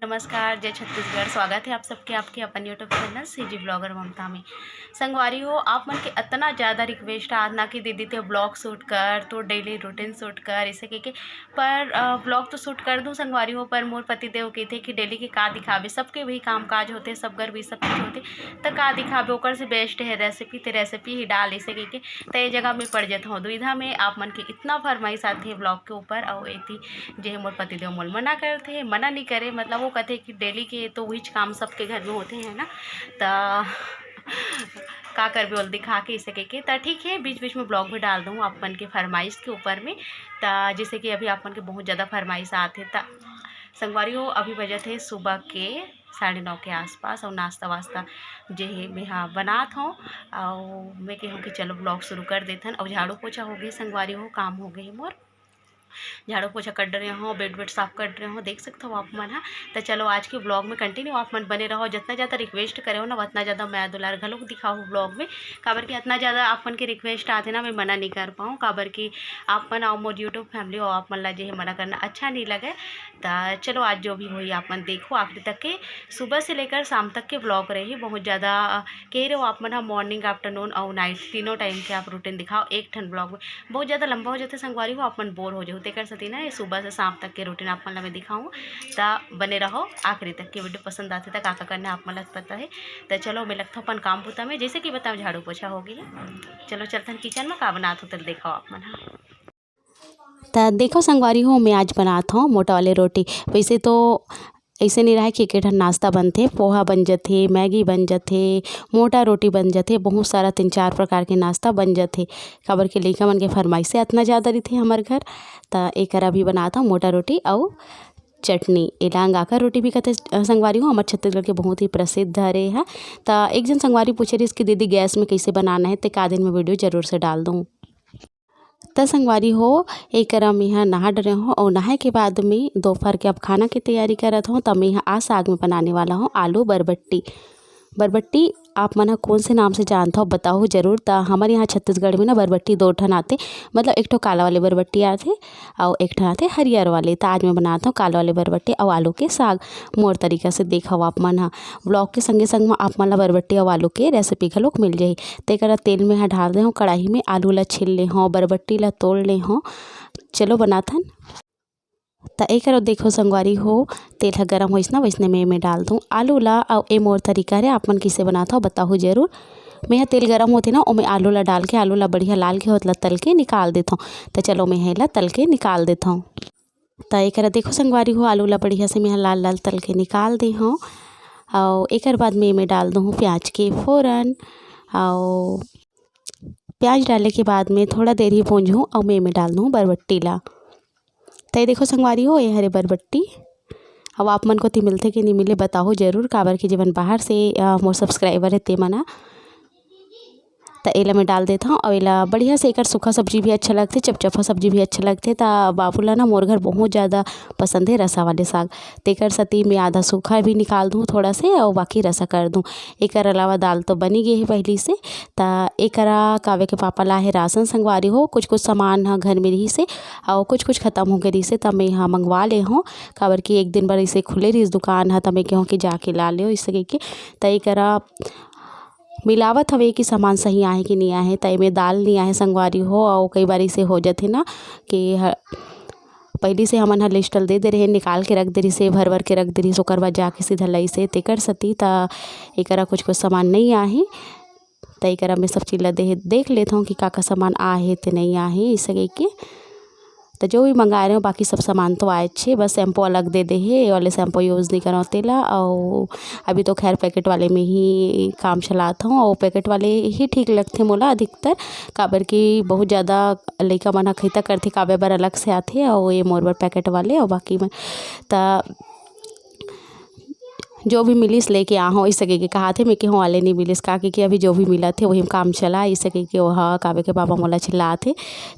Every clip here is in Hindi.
नमस्कार, जय छत्तीसगढ़। स्वागत है आप सबके आपके अपन यूट्यूब चैनल सीजी ब्लॉगर ममता में। संगवारी हो आप मन के इतना ज़्यादा रिक्वेस्ट आज ना कि दीदी ते ब्लॉग शूट कर तो डेली रूटीन शूट कर इसे के पर ब्लॉग तो शूट कर दूँ संगवारी हो, पर मोर पति देव कहते कि डेली के का दिखावे, सबके वही काम काज होते, सब घर भी सब चीज़ होते तो का दिखावे, ओकर से बेस्ट है रेसिपी ते रेसिपी ही डाल इसे के तो ये जगह में पड़ जाता हूँ दुविधा में। आप मन के इतना फरमाइश आती है ब्लॉग के ऊपर और एती जे मोर पति देव मोल मना करते हैं, मना नहीं करे मतलब वो कहते कि डेली के तो वही काम सबके घर में होते हैं ना, तो का कर भी बोल दिखा के इसे के तो ठीक है बीच बीच में ब्लॉग भी डाल दूँ अपन के फरमाइश के ऊपर में। तो जैसे कि अभी अपन के बहुत ज़्यादा फरमाइश आते तो संगवारी हो अभी बजे थे सुबह के 9:30 के आसपास और नाश्ता वास्ता जे है मैं हाँ बनात हूँ और मैं कहूँ कि चलो ब्लॉग शुरू कर देते हैं। और झाड़ू पोछा हो गई संगवारी हो, काम हो गई मोर, झाड़ू पोछा कर रहे हो, बेड वेड साफ कर रहे हो, देख सकते हो आप मन। हाँ तो चलो आज के ब्लॉग में कंटिन्यू आप मन बने रहो, जितना ज़्यादा रिक्वेस्ट करे हो ना उतना ज़्यादा मैं दुलार घलों दिखाऊँ ब्लॉग में। काबर कि इतना ज़्यादा आप मन के रिक्वेस्ट आते ना मैं मना नहीं कर पाऊँ, काबर कि आप मन आओ मोर यूट्यूब फैमिली और आप मन ला जो है मना करना अच्छा नहीं लगे। तो चलो आज जो भी हुई आप मन देखो आखिरी तक के, सुबह से लेकर शाम तक के ब्लॉग रही। बहुत ज़्यादा कह रहे हो आप मन, हाँ मॉर्निंग आफ्टरनून और नाइट तीनों टाइम के आप रूटीन दिखाओ एक ठन ब्लॉग में। बहुत ज़्यादा लंबा हो जाते संगवारी हो, आप मन बोर हो जाओ कर सकती ना, ये सुबह से शाम तक के रूटीन आप मन मैं दिखाऊँ तो बने रहो आखिरी तक के। वीडियो पसंद आते तक का करना आप मन पता है। तो चलो मैं लगता हूँ अपन काम पुता में, जैसे कि बताऊँ झाड़ू पोछा हो गई है। चलो चलते हैं किचन में का बनाते हो तो देखो आप मन। हाँ तो देखो संगवारी हो मैं आज बनाता हूँ मोटा वाले रोटी। वैसे तो ऐसे नहीं रहा कि एक नाश्ता बनते, पोहा बन जाते, मैगी बन जाते, मोटा रोटी बन जाते, बहुत सारा 3-4 प्रकार के नाश्ता बन जाते। खबर के लइका मन के फरमाइश से इतना ज़्यादा रही थे हमारे घर। तो एक अभी बनाता हूँ मोटा रोटी और चटनी, इलांग आकर रोटी भी कहते संगवारी हो, हमारे छत्तीसगढ़ के बहुत ही प्रसिद्ध हरे है। तो एक जन संगवारी पूछे रही इसकी दीदी गैस में कैसे बनाना है, तो का दिन में वीडियो जरूर से डाल दूँ। तो संगवारी हो एक मैं यहाँ नहा डरे हूँ और नहाए के बाद में दोपहर के अब खाना की तैयारी करत हूँ। तब मैं यहाँ आज साग में बनाने वाला हूँ आलू बरबट्टी। बरबट्टी आप मन कौन से नाम से जानता हो बताओ जरूर। तो हमारे यहाँ छत्तीसगढ़ में ना बरबट्टी 2 ठन आते, मतलब एक ठो काला वाले बरबट्टी आते और एक ठन आते हरियर वाले। तो आज मैं बनाता हूँ काला वाले बरबट्टी और आलू के साग मोर तरीका से देखो आप मन। हाँ ब्लॉग के संगे संग में आप मन ला बरबट्टी और आलू के रेसिपी घलोक मिल जाही। तो एक तेल में यहाँ डाल दे हूँ कढ़ाई में, आलू ला छील ले हूँ, बरबट्टी ला तोड़ ले हूँ। चलो बनाथन। तो एक देखो संगवारी हो तेल ह गरम होइस ना वैसने मैं डाल दूँ आलू ला। और ए मोर तरीका रे आप मन किसे बनाता हो बताओ जरूर। मैं यहाँ तेल गरम होते ना और मैं आलू ला डाल के, आलू ला बढ़िया लाल के होतला तल के निकाल देता हूँ। तो चलो मैं यहाँ तल के निकाल देता हूँ। तो एक देखो संगवारी हो आलू ला बढ़िया से मैं यहाँ लाल लाल तल के निकाल दी हूँ। और एक बाद मैं डाल दूँ प्याज के फ़ौरन। और प्याज डालने के बाद में थोड़ा देर ही भूंजूँ और मैं डाल दूँ बरबट्टी ला। तो ये देखो संगवारी हो ये हरे बरबट्टी। अब आप मन को ती मिलते कि नहीं मिले बताओ जरूर, काबर की जीवन बाहर से मोर सब्सक्राइबर है ते मना। तो एला मैं डाल देता हूँ और एला बढ़िया से। एक सूखा सब्जी भी अच्छा लगते, चपचपा सब्जी भी अच्छा लगते। तो बाबूला ना मोर घर बहुत ज़्यादा पसंद है रसा वाले साग। तेकर सती मैं आधा सूखा भी निकाल दूँ थोड़ा से और बाकी रसा कर दूँ। एक अलावा दाल तो बनी गई है पहली से। तो एक कावे के पापा ला है राशन संगवारी हो, कुछ कुछ सामान हाँ घर में रही से और कुछ कुछ ख़त्म हो गई से। तब मैं यहाँ मंगवा ले हूँ, काबर की एक दिन भर इसे खुले रही इस दुकान है। तब मैं कहूँ कि जाके ला ले इससे के। तो एक मिलावत हवे कि सामान सही आहे कि नहीं आहे। तय में दाल नहीं आहे संगवारी हो, और कई बार से हो जाते ना कि पहली से हमन लिस्ट दे दे रहे, निकाल के रख दे रही से, भर भर के रख दे रही, ओकर बाद जाके सीधा लई से तेकर सती। तो एक कुछ कुछ सामान नहीं आहे। तो एक मैं सब चीज़ ला देख लेता हूँ कि का सामान आहे तो नहीं आहे इसे के। तो जो भी मंगा रहे हो बाकी सब सामान तो आए अच्छे, बस शैम्पू अलग दे दे है, ये वाले शैम्पू यूज़ नहीं करो तेला। और अभी तो खैर पैकेट वाले में ही काम चलाता हूँ और पैकेट वाले ही ठीक लगते मोला अधिकतर, काबर की बहुत ज़्यादा लइका मन खैता करते काबे बर अलग से आते और ये मोर बर पैकेट वाले और बाकी में। तो जो भी मिलिस लेके आ हो इस सके के कहा थे मैं कि वाले नहीं मिलिस का कि अभी जो भी मिला थे वही काम चला इस सके के वह कावे के पापा मोला चिल्ला थे।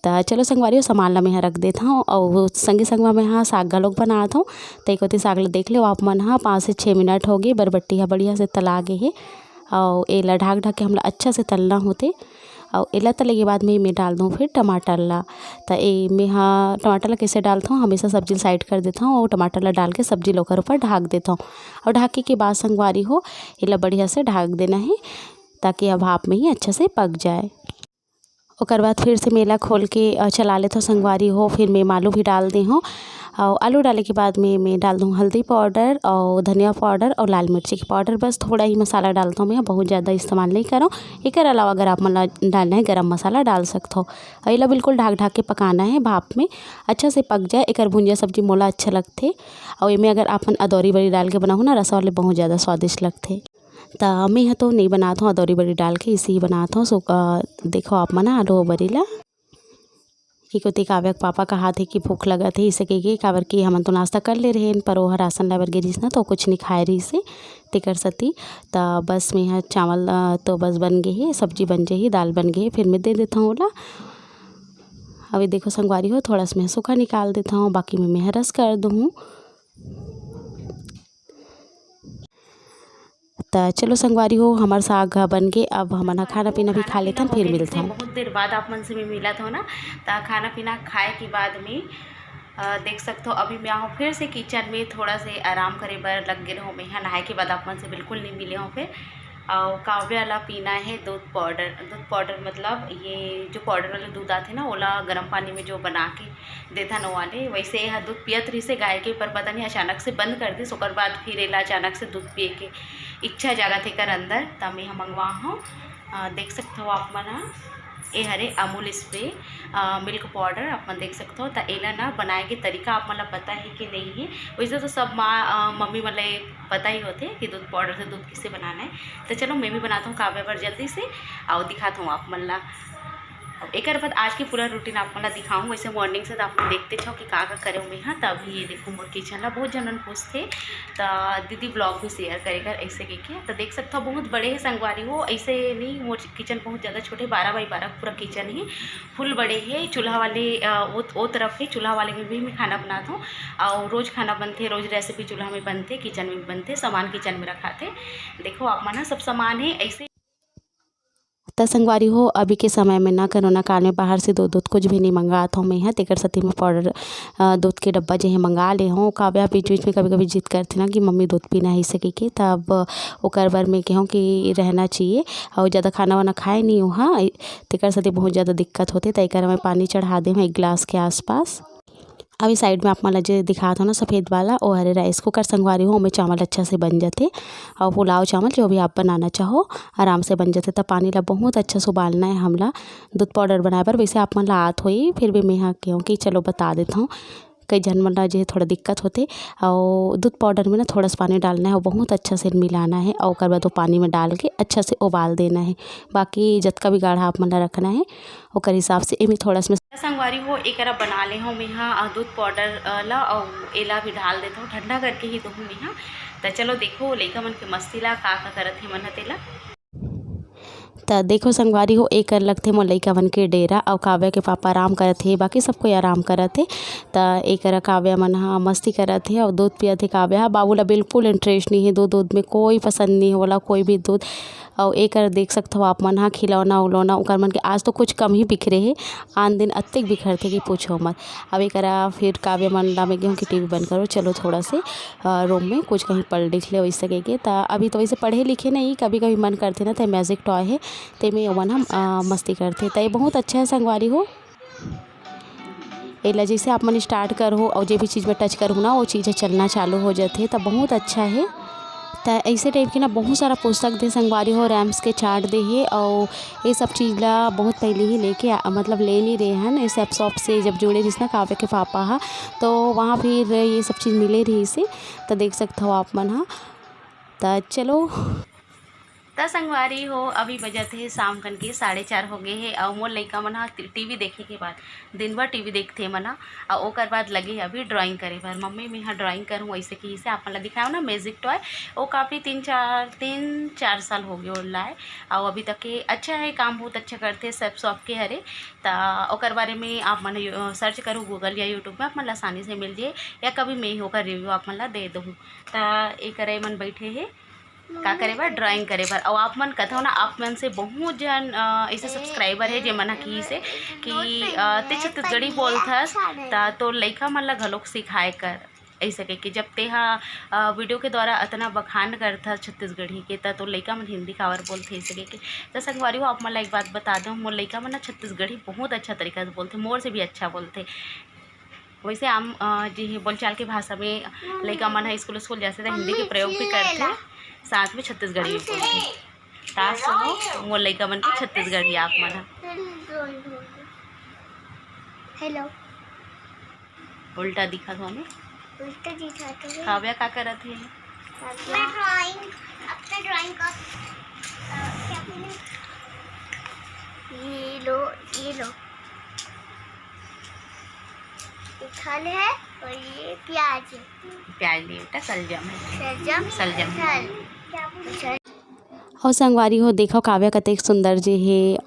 तो चलो संगवारी हो सामान ला मैं यहाँ रख देता हूँ और संगे संग में हाँ साग घलोक बनाता हूँ। तो एक होती साग ला देख लो आप मन। हाँ 5 से 6 मिनट हो गए, बरबट्टी है बढ़िया से तला गए है और ये ला ढाक ढाक के हमला अच्छा से तलना होते। और एला तले के बाद में डाल दूँ फिर टमाटर ला। तो ए में हाँ टमाटर ला कैसे डालता हूँ, हमेशा सब्जी साइड कर देता हूँ और टमाटर ला डाल के सब्जी लोकर ऊपर ढाक देता हूँ। और ढाके के बाद संगवारी हो एला बढ़िया से ढाक देना है ताकि अब भाप में ही अच्छे से पक जाए। ओकर बाद फिर से मेला खोल के चला लेते हो संगवारी हो। फिर मैं आलू भी डाल दी हूँ और आलू डाले के बाद में मैं डाल दूँ हल्दी पाउडर और धनिया पाउडर और लाल मिर्ची के पाउडर। बस थोड़ा ही मसाला डालता हूँ मैं, बहुत ज़्यादा इस्तेमाल नहीं करूँ। एक अलावा अगर आप मला डालना है गरम मसाला डाल सकते हो। अला बिल्कुल ढाक ढाक के पकाना है भाप में, अच्छा से पक जाए। एक भुंजिया सब्जी मोला अच्छा लगते और इमें अगर आपन अदौरी बड़ी डाल के बनाऊँ ना रसा वाले बहुत ज़्यादा स्वादिष्ट लगते। तो मैं तो नहीं बनाता हूँ अदौरी बड़ी डाल के, इसी ही बनाता हूँ। सो देखो आप मना आलू बड़ी ला इकोती काव्य पापा कहा थे कि भूख लगा थे, इसे कही काबर कि हम तो नाश्ता कर ले रहे पर वो राशन लाबर गिरीस ना तो कुछ नहीं खाए रही से तिकर सती। तो बस में यहाँ चावल तो बस बन गए है, सब्जी बन गई, दाल बन गई, फिर मैं दे देता हूँ ओला। अभी देखो संगवारी हो थोड़ा सा मैं सूखा निकाल देता हूँ, बाकी मैं रस कर दूँ। तो चलो संगवारी हो हमारा साग बन के अब हमारा खाना पीना भी खा लेते हैं, फिर मिलते हैं। बहुत देर बाद आप मन से मैं मिला था ना, तो खाना पीना खाए के बाद में देख सकते हो अभी मैं आऊँ फिर से किचन में थोड़ा से आराम करे बर लग गए हो। मैं यहाँ नहाए के बाद आप मन से बिल्कुल नहीं मिले हूँ। फिर और काव्य वाला पीना है दूध पाउडर मतलब ये जो पाउडर वाले दूध आते ना ओला गर्म पानी में जो बना के देता न वाले, वैसे यह दूध पियत रही से गाय के, पर पता नहीं अचानक से बंद कर दी। ओकर बाद फिर एला अचानक से दूध पिए के इच्छा जागा थे कर अंदर, तब मैं मंगवा हूँ। देख सकते हो आप मना ये हरे अमूल स्प्रे मिल्क पाउडर आप मन देख सकते हो। तो एला ना बनाए के तरीका आप मतलब पता है कि नहीं है, वैसे तो सब माँ मम्मी मतलब पता ही होते कि दूध पाउडर से दूध किससे बनाना है। तो चलो मैं भी बनाता हूँ काव्य पर जल्दी से और दिखाता हूँ आप मन ला। एक बाद आज की पूरा रूटीन आप मला दिखाऊँ। वैसे मॉर्निंग से तो आप देखते छो कि का करे मैं हाँ, तभी ये देखो मोर किचन ला बहुत जनन पूछते तो दीदी ब्लॉग भी शेयर करेगा ऐसे के। तो देख सकते हो बहुत बड़े संगवारी हो, ऐसे नहीं मोर किचन बहुत ज़्यादा छोटे 12 बाई 12 पूरा किचन है, फुल बड़े है। चूल्हा वाले वो तरफ है, चूल्हा वाले में भी मैं खाना बनाता हूँ और रोज़ खाना बनते, रोज़ रेसिपी चूल्हा में बनते, किचन में बनते, सामान किचन में रखाते। देखो आप माना सब सामान है ऐसे। तो संगवारी हो अभी के समय में ना कोरोना काल में बाहर से दूध कुछ भी नहीं मंगाता हूँ मैं यहाँ तेकर सती में पाउडर दूध के डब्बा जो है मंगा ले हूँ। काव्या बीच बीच में कभी कभी जिद करती ना कि मम्मी दूध पीना है इसे के, तब ओकर बार में कहूँ कि रहना चाहिए और ज़्यादा खाना वाना खाए नहीं हो हाँ, तेकर सती बहुत ज़्यादा दिक्कत होती। तैकर मैं पानी चढ़ा दे हूँ 1 गिलास के आसपास। अभी साइड में आप मला जो दिखा था ना सफ़ेद वाला वो हरे राइस कुकर संगवारी हो, में चावल अच्छा से बन जाते और पुलाव चावल जो भी आप बनाना चाहो आराम से बन जाते। तब पानी ला बहुत अच्छा से उबालना है हमला दूध पाउडर बनाए पर, वैसे आप मला आत होई फिर भी मैं यहाँ कहूँ कि चलो बता देता हूँ। कई जन मला जो थोड़ा दिक्कत होते और दूध पाउडर में ना थोड़ा सा पानी डालना है और बहुत अच्छा से मिलाना है और ओकर बाद वो पानी में डाल के अच्छा से उबाल देना है। बाकी जतका भी गाढ़ा आप मला रखना है ओकर हिसाब से इमें थोड़ा सा संगवारी हो एक बना ले हूँ मैं यहाँ दूध पाउडर ला और एला भी डाल देता हूँ, ठंडा करके ही दूँ मैं यहाँ। तो चलो देखो लइका मन के मस्ती ला का करत है मन तेला। तो देखो संगवारी हो एक लगते मोर लइका मन के डेरा और काव्या के पापा आराम करत थे, बाकी सब कोई आराम करत थे। तो एक काव्या मन हाँ मस्ती करत थे और दूध पियत थे। काव्या बाबू ला बिल्कुल इंटरेस्ट नहीं है दूध में, कोई पसंद नहीं होला कोई भी दूध। और एक देख सकते हो आप मन हाँ खिलौना उलौना ओकर मन के आज तो कुछ कम ही बिखरे है, आन दिन अत्तेक बिखर थे कि पूछो मत। अब एक फिर काव्या मन ला में गेहूँ की टीवी बंद करो, चलो थोड़ा से रूम में कुछ कहीं पढ़ लिख ले वैसे के। तो अभी तो वैसे पढ़े लिखे नहीं, कभी कभी मन करते ना तो मैजिक टॉय है ते में ओमन हम मस्ती करते। तो ये बहुत अच्छा है संगवारी हो। एला जैसे आप मन स्टार्ट करो और जो भी चीज़ में टच करूँ ना वो चीज़ें चलना चालू हो जाते, तो बहुत अच्छा है। तो ऐसे टाइप के ना बहुत सारा पुस्तक दे संगवारी हो, रैम्स के चार्ट दे है और ये सब चीज़ ला बहुत पहले ही लेके मतलब ले नहीं रहे हैं ना, ऐसे शॉप से जब जुड़े जिसना काव्य के पापा हा तो वहाँ फिर ये सब चीज़ मिले रही से। तो देख सकते हो आप मन हाँ। तो चलो त संगवारी हो अभी बजत है शाम कन के 4:30 हो गए है और मोर लइका मन हा टीवी देखे के बाद दिन भर टीवी देखते मन हा और ओकर बाद लगे अभी ड्राइंग करे बर। मम्मी मैं यहाँ ड्राइंग करूँ वैसे कि से आप मन ला दिखाओ ना मैजिक टॉय, वो काफ़ी 3-4 साल हो गए लाए और अभी तक के अच्छा है, काम बहुत अच्छा करते सब शॉप के हरे। तो ओकर बारे में आप मन सर्च करूँ गूगल या यूट्यूब में आप मन ला आसानी से मिल जाए, या कभी मैं होकर रिव्यू आप मन ला दे दूँ। तो एक मन बैठे है का करे बर ड्राइंग करे बर। और आप मन कथो ना आप मन से बहुत जन ऐसे सब्सक्राइबर है जे मन की से कि ते छत्तीसगढ़ी बोलथस ता तो लइका मन ला घलोक सिखाए कर ऐसे के कि जब तेहा वीडियो के द्वारा इतना बखान करथा छत्तीसगढ़ी के तो लइका मन हिंदी कावर बोलथे ऐसे के तो संगवारी हो आप मन ला एक बात बता दूँ, मोर लइका मन छत्तीसगढ़ी बहुत अच्छा तरीका से बोलथे, मोर से भी अच्छा बोलथे। वैसे आम जी बोलचाल की भाषा में लइका मन स्कूल जाते तो हिंदी के प्रयोग भी करते, साथ में छत्तीसगढ़ी भी बोलते। ता सुनो मोर लइका मन के छत्तीसगढ़ी आप मन हेलो उल्टा दिखा तो हमें उल्टा दिखा तो काव्या का करत है? मैं अपना ड्राइंग का ये लो फल है और ये प्याज है। प्याज लिए बेटा सलजम है, सलजम। और संगवारी हो देखो काव्या कतेक सुंदर जे हे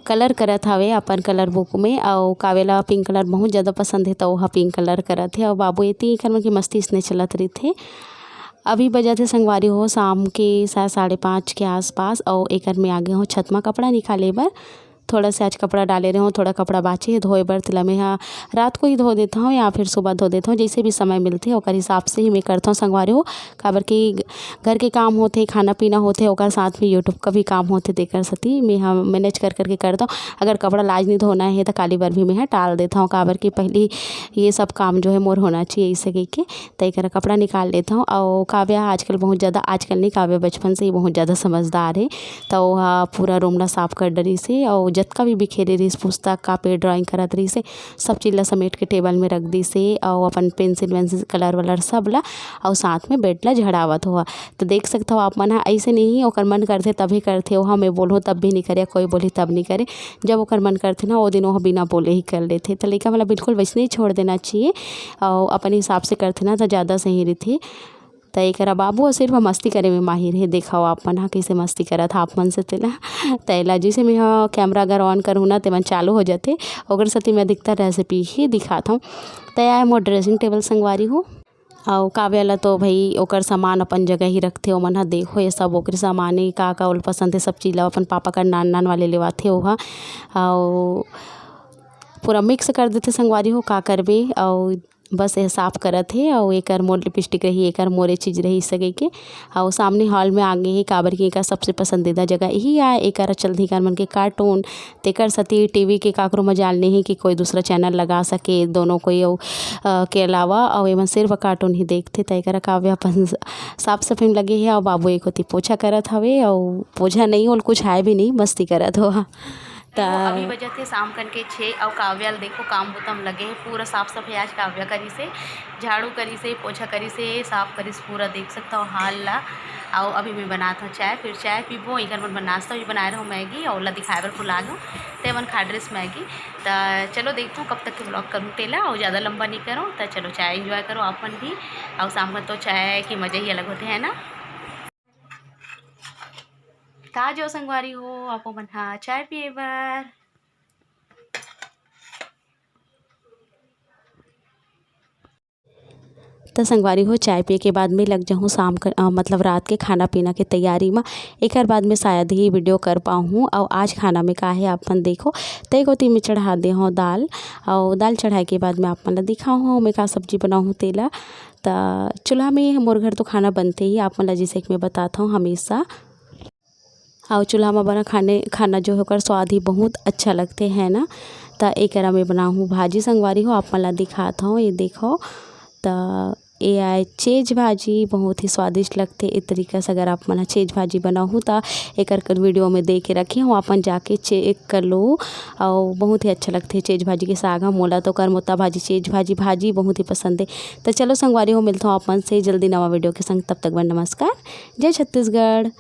कलर करत हवे अपन कलर बुक में। और काव्या ला पिंक कलर बहुत ज़्यादा पसंद है तो वह पिंक कलर करत है। और बाबू इतनी कर मन की मस्ती इसने चलत रही थे। अभी बजा थे संगवारी हो शाम के 5:30 के आसपास। और एक में आगे हो छत में कपड़ा निकाले बर, थोड़ा से आज कपड़ा डाले रहे हो, थोड़ा कपड़ा बाचे है धोए बर। तिला में हाँ रात को ही धो देता हूँ या फिर सुबह धो देता हूँ, जैसे भी समय मिलते और हिसाब से ही मैं करता हूँ संगवारी हो। काबर कि घर के काम होते, खाना पीना होते और साथ में यूट्यूब का भी काम होते देकर सती मैं हाँ मैनेज करके करता हूँ। अगर कपड़ा लाज नहीं धोना है तो काली बार भी मैं हाँ टाल देता हूँ, काबर कि पहले ये सब काम जो है मोर होना चाहिए इसे कह के तय कर कपड़ा निकाल लेता हूँ। और काव्या आजकल बहुत ज़्यादा, आजकल नहीं काव्या बचपन से ही बहुत ज़्यादा समझदार है तो वह पूरा रूम ला साफ कर डरी से। और जतका भी बिखेरे रही पुस्तक कापी ड्राइंग करत रही से सब चीज़ ला समेट के टेबल में रख दी से। और अपन पेंसिल वेंसिल कलर वलर सब ला और साथ में बेड ला झाड़ावत हुआ। तो देख सकते हो आप मन ऐसे नहीं ओकर मन करते तभी करते हो, हाँ मैं बोलो तब भी नहीं करे, कोई बोली तब नहीं करे। जब ओकर मन करते ना वो दिन वह बिना बोले ही कर लेते। तो लड़का मतलब बिल्कुल वैसे नहीं छोड़ देना चाहिए और अपने हिसाब से करते ना तो ज़्यादा सही रहती। तो एक बाबू सिर्फ मस्ती करे में माहिर है। देखा आप मन हाँ कैसे मस्ती करत आप मन से तेला तैला जैसे मैं हाँ कैमरा अगर ऑन करूँ ना तो मन चालू हो जाते और साथ मैं अधिकतर रेसिपी ही दिखाता हूँ। तय मोर ड्रेसिंग टेबल संगवारी हो। और काव्या ला तो भाई ओकर सामान अपन जगह ही रखते हो मन हाँ देखो ये सब ओकर सामान ही का उल पसंद है सब चीज़ अपन पापा का नान वाले लेवाथे हो। और पूरा मिक्स कर देते संगवारी हो का करबे। और बस ये साफ करत है और एक मोर लिपस्टिक रही, एक मोरे चीज़ रही सके के। और सामने हॉल में आगे ही काबर की का सबसे पसंदीदा जगह यही आए। एक चलती कर मन के कार्टून तेकर सती टीवी के काकरो मजाल नहीं कि कोई दूसरा चैनल लगा सके दोनों कोई के अलावा। और एमन सिर्फ कार्टून ही देखते तय कर काव्या अपन साफ सफाई में लगे है। और बाबू एक होती पोछा करत हवे और पोछा नहीं और कुछ है भी नहीं मस्ती करत हो। अभी बजे थे शाम कन के 6 और काव्या देखो काम बुतम लगे है पूरा साफ सफाई आज काव्या करी से, झाड़ू करी से, पोछा करी से, साफ करी से पूरा देख सकता हूँ हाल ला। और अभी मैं बनाता हूँ चाय, फिर चाय पीबो एक मन नाश्ता भी बनाए रहा हूँ मैगी और ला दिखाए बर भुला गो ते मन खा ड्रेस मैगी। तो चलो देखता हूँ कब तक के ब्लॉग करूँ तेला और ज़्यादा लंबा नहीं करूँ। तो चलो चाय इंजॉय करो अपन भी और शाम को तो चाय की मज़े ही अलग होते हैं ना। का जो संगवारी हो आप मन हाँ चाय पिए बर। तो संगवारी हो चाय पिए के बाद में लग जाऊँ शाम का मतलब रात के खाना पीना के तैयारी में। एक बाद में शायद ही वीडियो कर पाऊँ। और आज खाना में का है आपन देखो तय को ती में चढ़ा दे हूँ दाल। और दाल चढ़ाए के बाद में आप मन दिखाऊँ हूँ मैं का सब्जी बनाऊँ तेला। तो चूल्हा में मोर घर तो खाना बनते ही आप मन जैसे कि मैं बताता हूँ हमेशा। और चूल्हा में बना खाना जो होकर स्वाद ही बहुत अच्छा लगते हैं ना। तो एक में बनाऊँ भाजी संगवारी हो आप मन दिखाता हूँ ये देखो। तो ये आए चेज भाजी बहुत ही स्वादिष्ट लगते इस तरीक़े से। अगर आप मन चेज भाजी बनाऊँ तो एक वीडियो में दे के रखी हूँ अपन जाके चेक कर लो। और बहुत ही अच्छा लगते चेज भाजी के साग हम मोला तो कर मोता भाजी चेज भाजी बहुत ही पसंद है। तो चलो संगवारी हो मिलता हूँ अपन से जल्दी नवा वीडियो के संग, तब तक नमस्कार, जय छत्तीसगढ़।